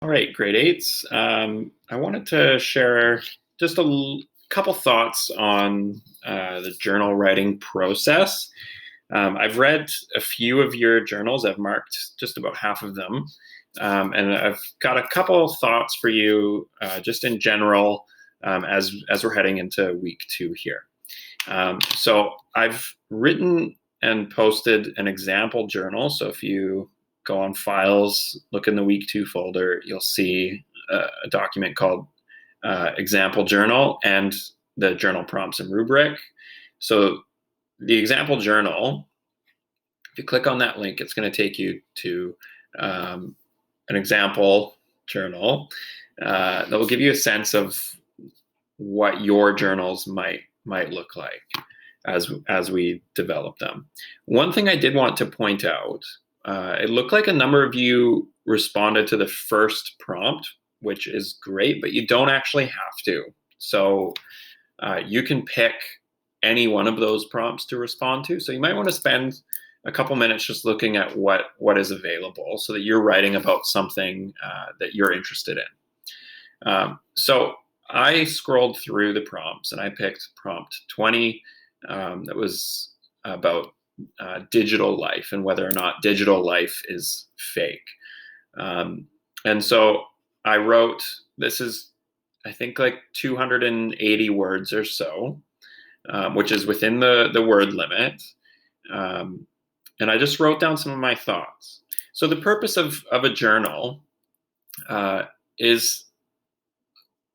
All right, grade eights. I wanted to share just couple thoughts on the journal writing process. I've read a few of your journals. I've marked just about half of them. And I've got a couple thoughts for you just in general as we're heading into week 2 here. So I've written and posted an example journal. So if you go on files, look in the week 2 folder, you'll see a document called example journal and the journal prompts and rubric. So the example journal, if you click on that link, it's going to take you to an example journal that will give you a sense of what your journals might look like as we develop them. One thing I did want to point out, it looked like a number of you responded to the first prompt, which is great, but you don't actually have to. So you can pick any one of those prompts to respond to. So you might want to spend a couple minutes just looking at what is available so that you're writing about something that you're interested in. So I scrolled through the prompts and I picked prompt 20 that was about digital life and whether or not digital life is fake. And so I wrote, this is, I think, like 280 words or so, which is within the word limit. And I just wrote down some of my thoughts. So the purpose of a journal is,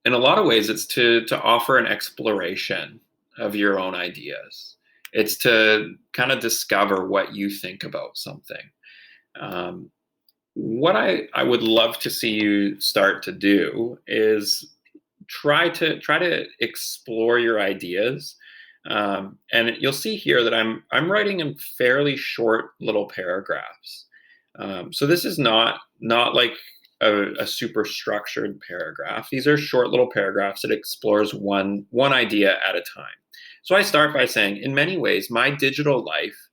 in a lot of ways, it's to offer an exploration of your own ideas. It's to kind of discover what you think about something. What I would love to see you start to do is try to explore your ideas. And you'll see here that I'm writing in fairly short little paragraphs. So this is not like a super structured paragraph. These are short little paragraphs that explores one idea at a time. So I start by saying, in many ways, my digital life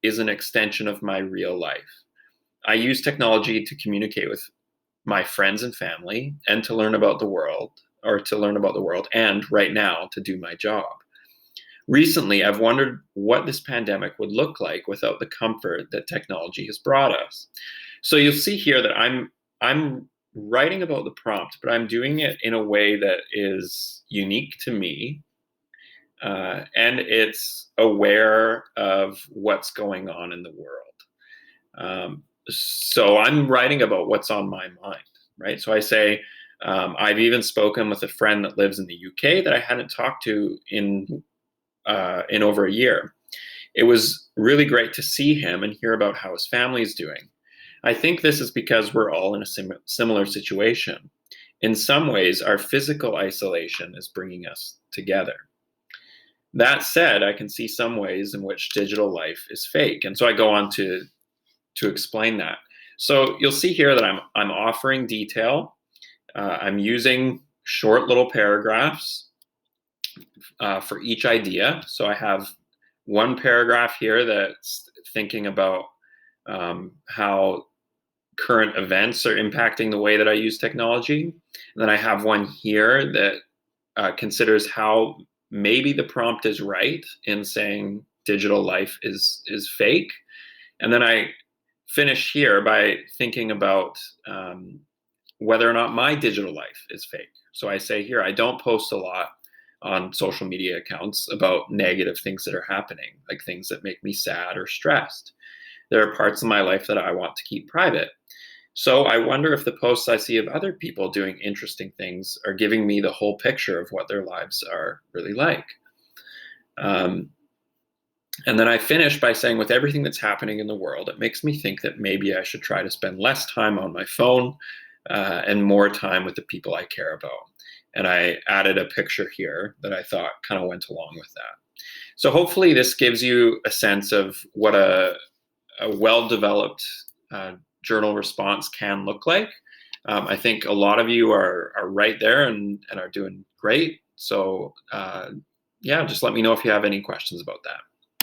is an extension of my real life. I use technology to communicate with my friends and family and to learn about the world, and right now to do my job. Recently, I've wondered what this pandemic would look like without the comfort that technology has brought us. So you'll see here that I'm writing about the prompt, but I'm doing it in a way that is unique to me, and it's aware of what's going on in the world. So I'm writing about what's on my mind, right? So I say, I've even spoken with a friend that lives in the UK that I hadn't talked to in over a year. It was really great to see him and hear about how his family is doing. I think this is because we're all in a similar situation. In some ways, our physical isolation is bringing us together. That said, I can see some ways in which digital life is fake. And so I go on to explain that. So you'll see here that I'm offering detail. I'm using short little paragraphs for each idea. So I have one paragraph here that's thinking about how current events are impacting the way that I use technology. And then I have one here that considers how maybe the prompt is right in saying digital life is fake. And then I finish here by thinking about whether or not my digital life is fake. So I say here, I don't post a lot on social media accounts about negative things that are happening, like things that make me sad or stressed. There are parts of my life that I want to keep private. So I wonder if the posts I see of other people doing interesting things are giving me the whole picture of what their lives are really like. And then I finish by saying, with everything that's happening in the world, it makes me think that maybe I should try to spend less time on my phone and more time with the people I care about. And I added a picture here that I thought kind of went along with that. So hopefully this gives you a sense of what a well-developed journal response can look like. I think a lot of you are right there and are doing great. So yeah, just let me know if you have any questions about that.